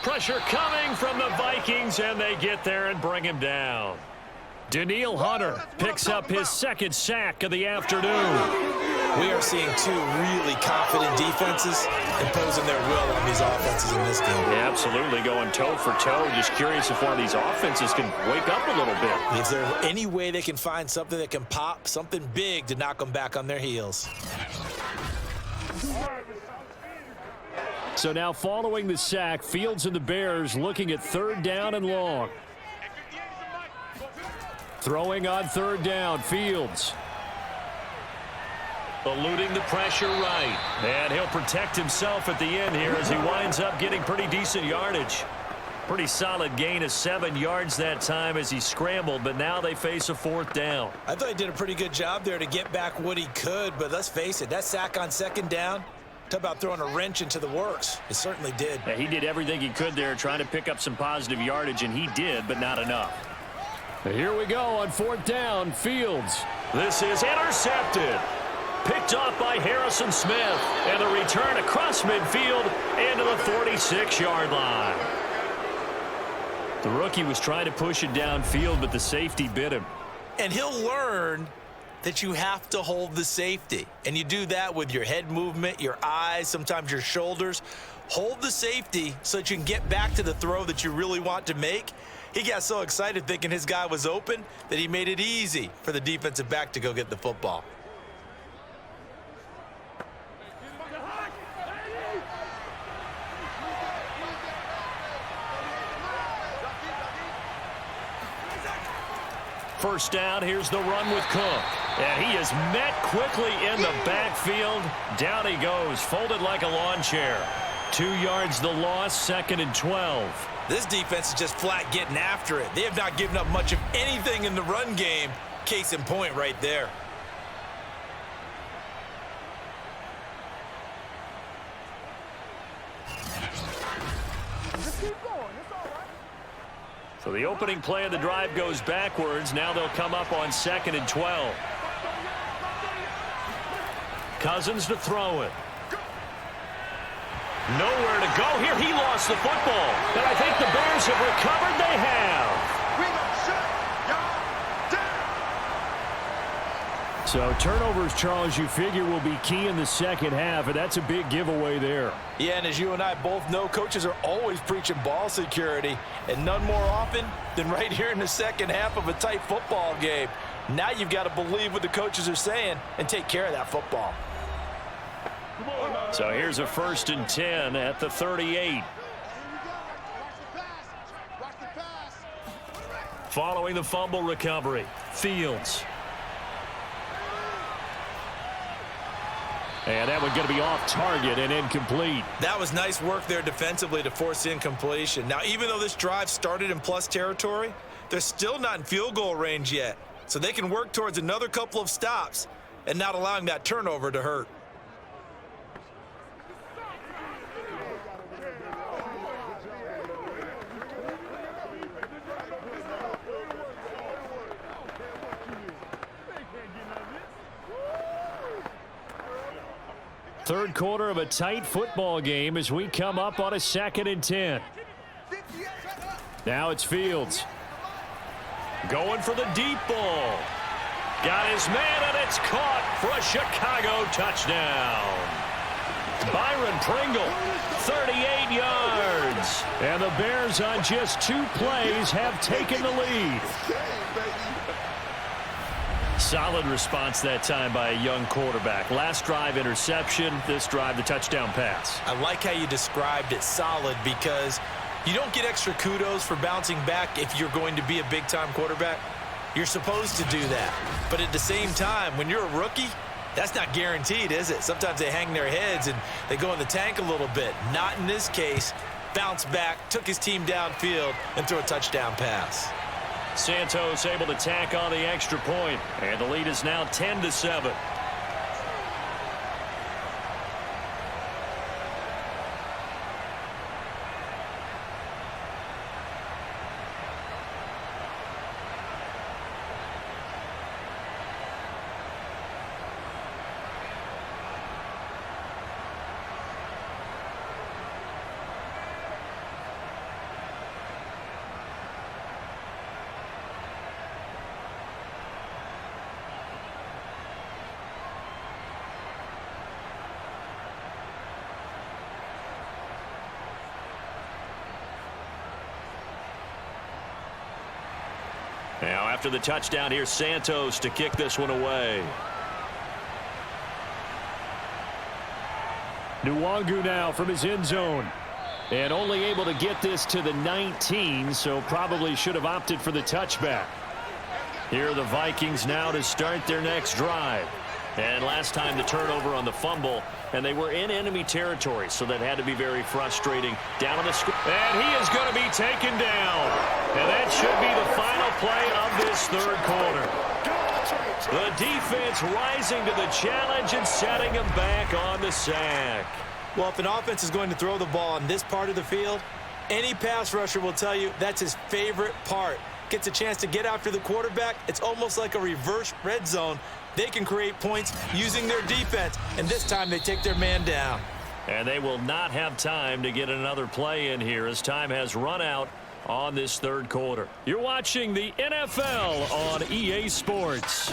Pressure coming from the Vikings, and they get there and bring him down. Danielle Hunter picks up his 2nd sack of the afternoon. We are seeing 2 really confident defenses imposing their will on these offenses in this game. Yeah, absolutely, going toe for toe. Just curious if one of these offenses can wake up a little bit. If there's any way they can find something that can pop, something big to knock them back on their heels. So now following the sack, Fields and the Bears looking at 3rd down and long. Throwing on 3rd down, Fields. Eluding the pressure right. And he'll protect himself at the end here as he winds up getting pretty decent yardage. Pretty solid gain of 7 yards that time as he scrambled, but now they face a 4th down. I thought he did a pretty good job there to get back what he could, but let's face it, that sack on 2nd down, talk about throwing a wrench into the works. It certainly did. Yeah, he did everything he could there trying to pick up some positive yardage, and he did, but not enough. Here we go on 4th down, Fields. This is intercepted. Picked off by Harrison Smith, and a return across midfield into the 46-yard line. The rookie was trying to push it downfield, but the safety bit him. And he'll learn that you have to hold the safety. And you do that with your head movement, your eyes, sometimes your shoulders. Hold the safety so that you can get back to the throw that you really want to make. He got so excited thinking his guy was open that he made it easy for the defensive back to go get the football. First down, here's the run with Cook. And he is met quickly in the backfield. Down he goes, folded like a lawn chair. 2 yards the loss, 2nd and 12. This defense is just flat getting after it. They have not given up much of anything in the run game. Case in point right there. So the opening play of the drive goes backwards. Now they'll come up on 2nd and 12. Cousins to throw it. Nowhere to go here. He lost the football. And I think the Bears have recovered. They have. We gonna shut y'all down. So turnovers, Charles, you figure will be key in the second half, and that's a big giveaway there. Yeah, and as you and I both know, coaches are always preaching ball security, and none more often than right here in the second half of a tight football game. Now you've got to believe what the coaches are saying and take care of that football. So here's a 1st and 10 at the 38. Following the fumble recovery, Fields. And that one's going to be off target and incomplete. That was nice work there defensively to force incompletion. Now, even though this drive started in plus territory, they're still not in field goal range yet. So they can work towards another couple of stops and not allowing that turnover to hurt. Third quarter of a tight football game as we come up on a 2nd and 10. Now it's Fields. Going for the deep ball. Got his man, and it's caught for a Chicago touchdown. Byron Pringle, 38 yards. And the Bears on just 2 plays have taken the lead. Solid response that time by a young quarterback. Last drive, interception. This drive, the touchdown pass. I like how you described it, solid, because you don't get extra kudos for bouncing back if you're going to be a big-time quarterback. You're supposed to do that. But at the same time, when you're a rookie, that's not guaranteed, is it? Sometimes they hang their heads and they go in the tank a little bit. Not in this case. Bounced back, took his team downfield, and threw a touchdown pass. Santos able to tack on the extra point, and the lead is now 10-7. Now after the touchdown, here's Santos to kick this one away. Nwangu now from his end zone. And only able to get this to the 19, so probably should have opted for the touchback. Here are the Vikings now to start their next drive. And last time the turnover on the fumble, and they were in enemy territory, so that had to be very frustrating. Down on the score, and he is going to be taken down. And that should be the final play of this third quarter. The defense rising to the challenge and setting him back on the sack. Well, if an offense is going to throw the ball on this part of the field, any pass rusher will tell you that's his favorite part. Gets a chance to get after the quarterback. It's almost like a reverse red zone. They can create points using their defense, and this time they take their man down. And they will not have time to get another play in here as time has run out on this third quarter. You're watching the NFL on EA Sports.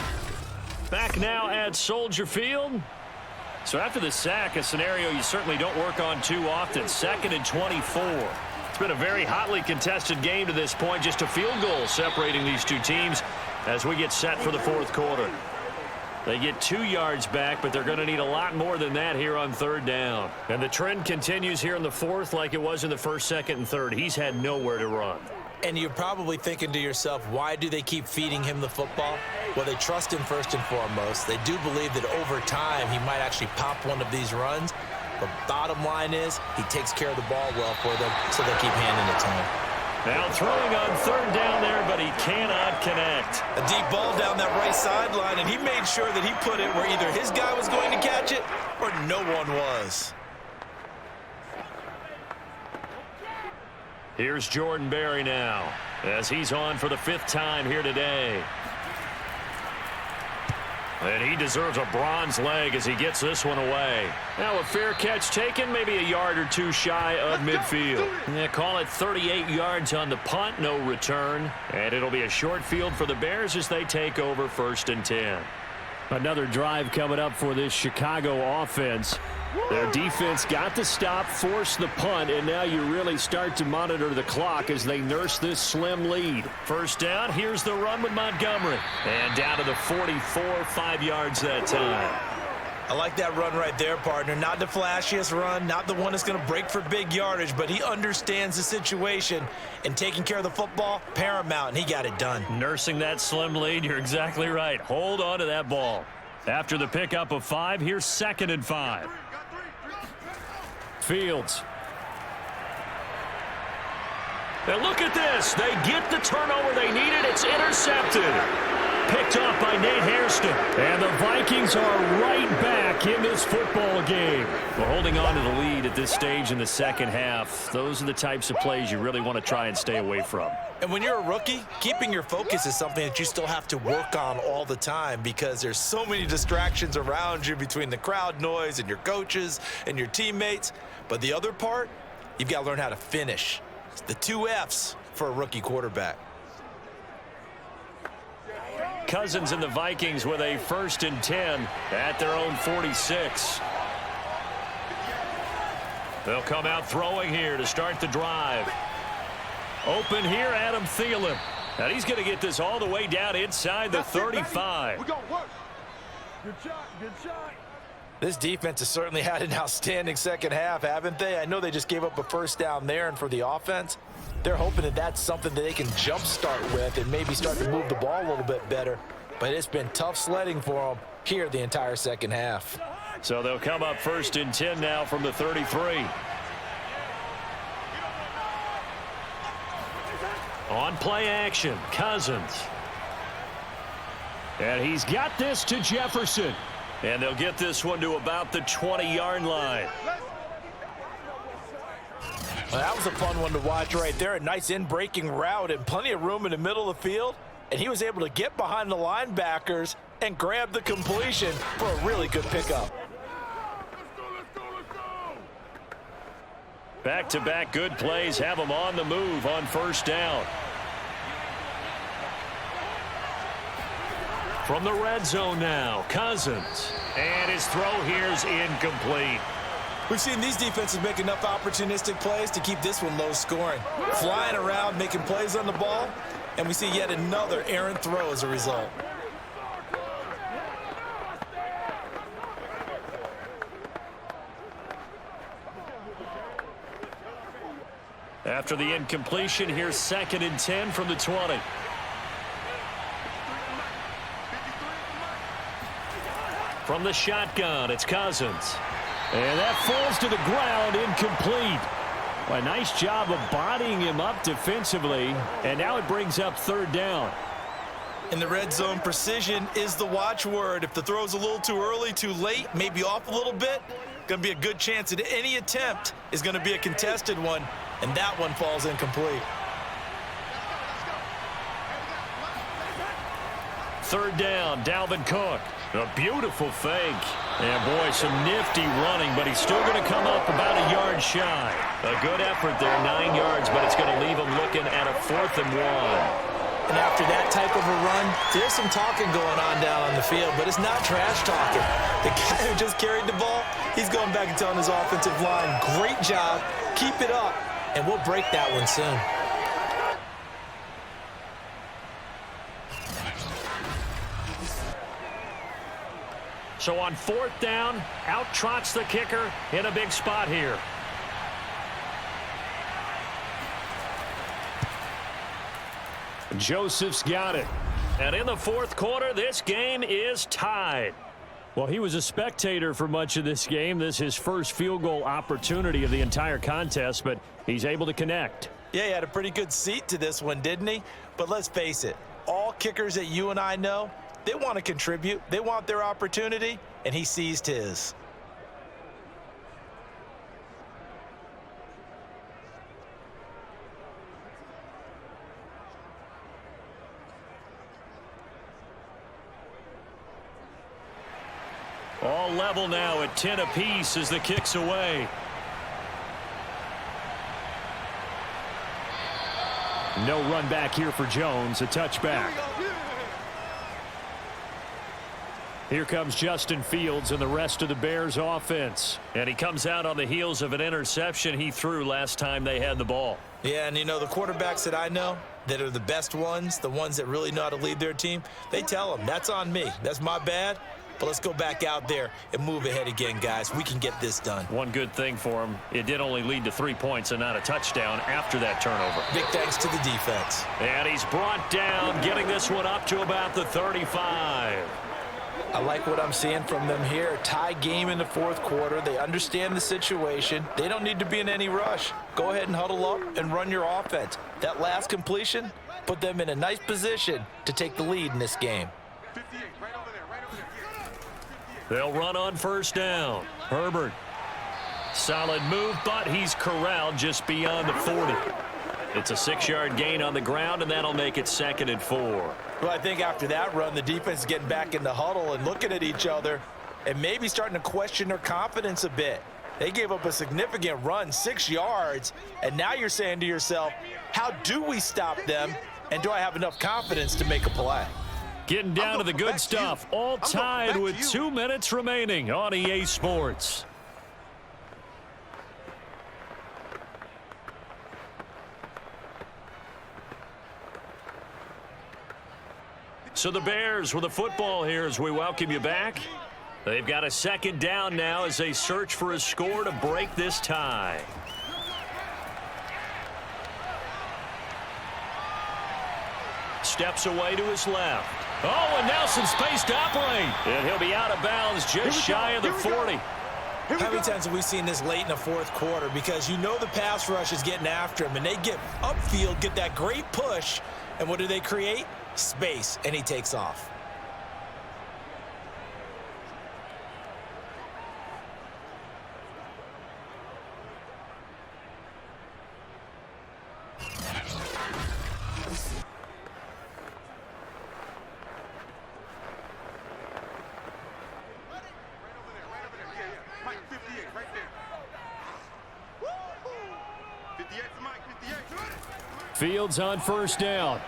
Back now at Soldier Field. So after the sack, a scenario you certainly don't work on too often. 2nd and 24. It's been a very hotly contested game to this point. Just a field goal separating these two teams as we get set for the fourth quarter. They get 2 yards back, but they're going to need a lot more than that here on third down. And the trend continues here in the fourth like it was in the first, second, and third. He's had nowhere to run. And you're probably thinking to yourself, why do they keep feeding him the football? Well, they trust him first and foremost. They do believe that over time he might actually pop one of these runs. The bottom line is he takes care of the ball well for them, so they keep handing it to him. Now throwing on third down there, but he cannot connect. A deep ball down that right sideline, and he made sure that he put it where either his guy was going to catch it or no one was. Here's Jordan Berry now, as he's on for the 5th time here today. And he deserves a bronze leg as he gets this one away. Now a fair catch taken, maybe a yard or two shy of midfield. Yeah, call it 38 yards on the punt, no return. And it'll be a short field for the Bears as they take over 1st and 10. Another drive coming up for this Chicago offense. Their defense got the stop, forced the punt, and now you really start to monitor the clock as they nurse this slim lead. 1st down, here's the run with Montgomery. And down to the 44, 5 yards that time. I like that run right there, partner. Not the flashiest run, not the one that's going to break for big yardage, but he understands the situation, and taking care of the football, paramount, and he got it done. Nursing that slim lead, you're exactly right. Hold on to that ball. After the pickup of 5, here's 2nd and 5. Fields. And look at this. They get the turnover they needed. It's intercepted. Picked off by Nate Hairston. And the Vikings are right back in this football game. Well, holding on to the lead at this stage in the 2nd half, those are the types of plays you really want to try and stay away from. And when you're a rookie, keeping your focus is something that you still have to work on all the time because there's so many distractions around you between the crowd noise and your coaches and your teammates. But the other part, you've got to learn how to finish. It's the 2 F's for a rookie quarterback. Cousins and the Vikings with a 1st and 10 at their own 46. They'll come out throwing here to start the drive. Open here, Adam Thielen. And he's going to get this all the way down inside the 35. We're going to work. Good shot, good shot. This defense has certainly had an outstanding 2nd half, haven't they? I know they just gave up a 1st down there, and for the offense, they're hoping that that's something that they can jumpstart with and maybe start to move the ball a little bit better. But it's been tough sledding for them here the entire 2nd half. So they'll come up 1st and 10 now from the 33. On play action, Cousins. And he's got this to Jefferson. And they'll get this one to about the 20-yard line. Well, that was a fun one to watch right there. A nice in-breaking route and plenty of room in the middle of the field. And he was able to get behind the linebackers and grab the completion for a really good pickup. Back-to-back good plays have him on the move on 1st down. From the red zone now, Cousins. And his throw here's incomplete. We've seen these defenses make enough opportunistic plays to keep this one low scoring. Flying around, making plays on the ball, and we see yet another errant throw as a result. After the incompletion, here's 2nd and 10 from the 20. From the shotgun, it's Cousins. And that falls to the ground, incomplete. Well, a nice job of bodying him up defensively, and now it brings up 3rd down. In the red zone, precision is the watchword. If the throw's a little too early, too late, maybe off a little bit, going to be a good chance that any attempt is going to be a contested one, and that one falls incomplete. 3rd down, Dalvin Cook. A beautiful fake. And, boy, some nifty running, but he's still going to come up about a yard shy. A good effort there, 9 yards, but it's going to leave him looking at a 4th and 1. And after that type of a run, there's some talking going on down on the field, but it's not trash talking. The guy who just carried the ball, he's going back and telling his offensive line, great job, keep it up, and we'll break that one soon. So on 4th down, out trots the kicker in a big spot here. Joseph's got it. And in the 4th quarter, this game is tied. Well, he was a spectator for much of this game. This is his first field goal opportunity of the entire contest, but he's able to connect. Yeah, he had a pretty good seat to this one, didn't he? But let's face it, all kickers that you and I know, they want to contribute. They want their opportunity, and he seized his. level now at 10 apiece as the kick's away. No run back here for Jones, a touchback. Here comes Justin Fields and the rest of the Bears offense. And he comes out on the heels of an interception he threw last time they had the ball. Yeah, and you know, the quarterbacks that I know that are the best ones, the ones that really know how to lead their team, they tell them, that's on me. That's my bad. But let's go back out there and move ahead again, guys. We can get this done. One good thing for him, it did only lead to 3 points and not a touchdown after that turnover. Big thanks to the defense. And he's brought down, getting this one up to about the 35. I like what I'm seeing from them here. Tie game in the fourth quarter. They understand the situation. They don't need to be in any rush. Go ahead and huddle up and run your offense. That last completion put them in a nice position to take the lead in this game. 58, right over there, right over there. They'll run on first down. Herbert. Solid move, but he's corralled just beyond the 40. It's a 6-yard gain on the ground, and that'll make it 2nd and 4. Well, I think after that run, the defense is getting back in the huddle and looking at each other and maybe starting to question their confidence a bit. They gave up a significant run, 6 yards, and now you're saying to yourself, how do we stop them, and do I have enough confidence to make a play? Getting down to the good stuff, all tied with 2 minutes remaining on EA Sports. So the Bears with the football here as we welcome you back. They've got a 2nd down now as they search for a score to break this tie. Steps away to his left. Oh, and now some space to operate. And he'll be out of bounds just shy of the 40. How many times have we seen this late in the fourth quarter? Because you know the pass rush is getting after him, and they get upfield, get that great push, and what do they create? Space, and he takes off. Fields on first down.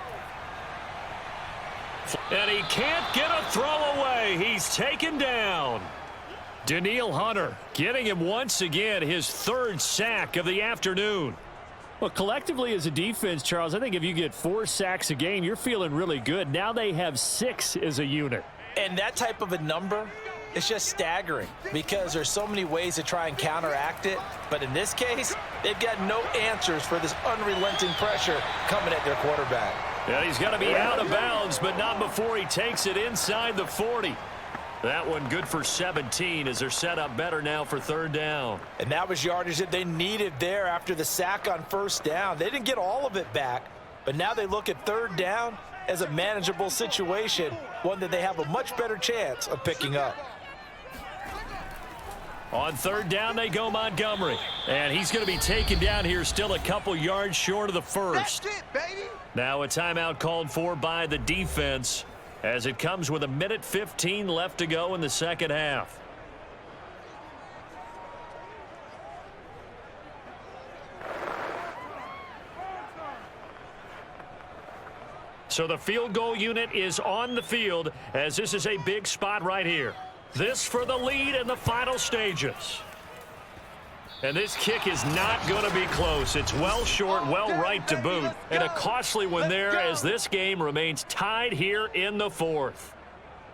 And he can't get a throw away. He's taken down. Danielle Hunter getting him once again his 3rd sack of the afternoon. Well, collectively as a defense, Charles, I think if you get 4 sacks a game, you're feeling really good. Now they have 6 as a unit. And that type of a number, it's just staggering because there's so many ways to try and counteract it. But in this case, they've got no answers for this unrelenting pressure coming at their quarterback. Yeah, he's got to be out of bounds, but not before he takes it inside the 40. That one good for 17 as they're set up better now for 3rd down. And that was yardage that they needed there after the sack on first down. They didn't get all of it back, but now they look at 3rd down as a manageable situation, one that they have a much better chance of picking up. On 3rd down, they go Montgomery. And he's going to be taken down here still a couple yards short of the 1st. That's it, baby. Now a timeout called for by the defense as it comes with 1:15 left to go in the 2nd half. So the field goal unit is on the field as this is a big spot right here. This for the lead in the final stages. And this kick is not going to be close. It's well short, well right to boot. And a costly one there as this game remains tied here in the 4th.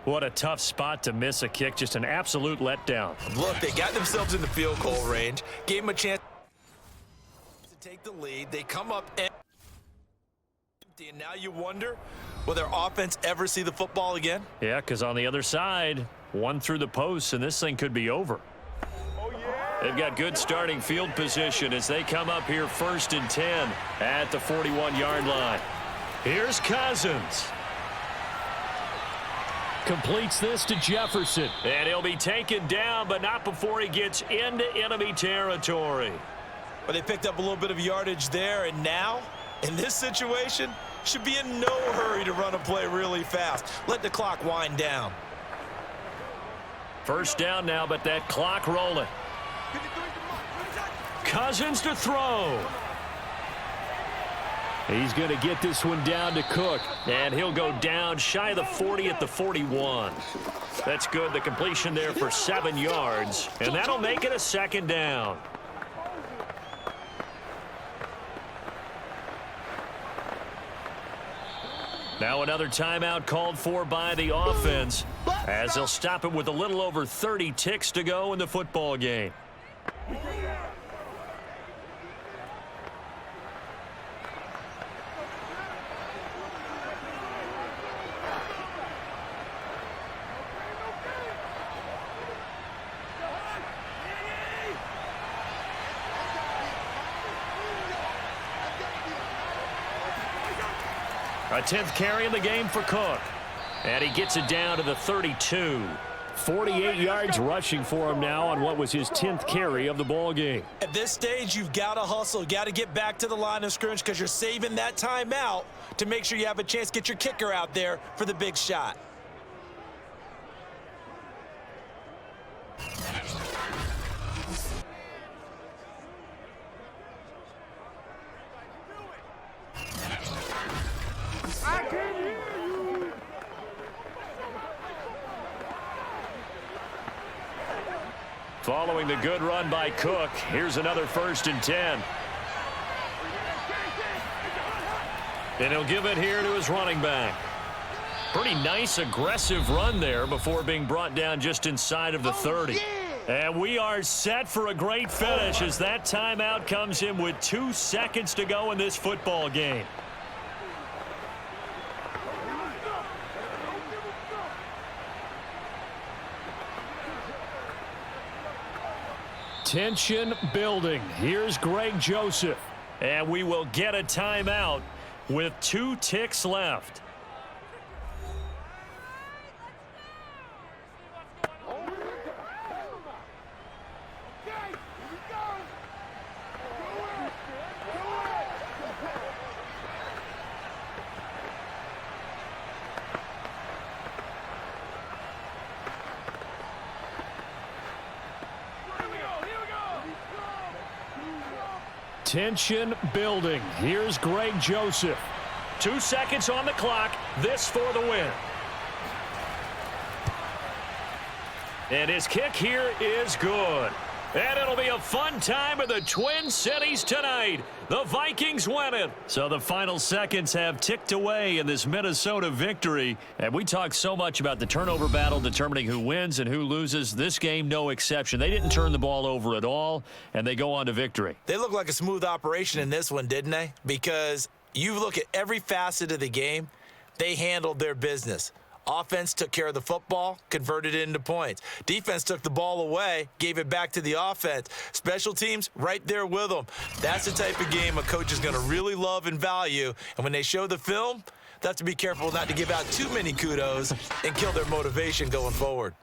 What a tough spot to miss a kick. Just an absolute letdown. Look, they got themselves in the field goal range. Gave them a chance to take the lead. They come up empty, and now you wonder, will their offense ever see the football again? Yeah, because on the other side, one through the post, and this thing could be over. They've got good starting field position as they come up here 1st and 10 at the 41-yard line. Here's Cousins. Completes this to Jefferson. And he'll be taken down, but not before he gets into enemy territory. But they picked up a little bit of yardage there, and now, in this situation, should be in no hurry to run a play really fast. Let the clock wind down. First down now, but that clock rolling. Cousins to throw. He's going to get this one down to Cook. And he'll go down shy of the 40 at the 41. That's good. The completion there for 7 yards. And that'll make it a second down. Now another timeout called for by the offense, as they'll stop it with a little over 30 ticks to go in the football game. A 10th carry in the game for Cook. And he gets it down to the 32. 48 yards rushing for him now on what was his 10th carry of the ball game. At this stage, you've got to hustle. Got to get back to the line of scrimmage because you're saving that timeout to make sure you have a chance to get your kicker out there for the big shot. Following the good run by Cook, here's another 1st and 10. And he'll give it here to his running back. Pretty nice, aggressive run there before being brought down just inside of the 30. And we are set for a great finish as that timeout comes in with 2 seconds to go in this football game. Tension building. Here's Greg Joseph. And we will get a timeout with 2 ticks left. Tension building. Here's Greg Joseph. 2 seconds on the clock. This for the win. And his kick here is good. And it'll be a fun time in the Twin Cities tonight. The Vikings win it. So the final seconds have ticked away in this Minnesota victory. And we talk so much about the turnover battle determining who wins and who loses. This game, no exception. They didn't turn the ball over at all, and they go on to victory. They look like a smooth operation in this one, didn't they? Because you look at every facet of the game, they handled their business. Offense took care of the football, converted it into points. Defense took the ball away, gave it back to the offense. Special teams, right there with them. That's the type of game a coach is going to really love and value. And when they show the film, they have to be careful not to give out too many kudos and kill their motivation going forward.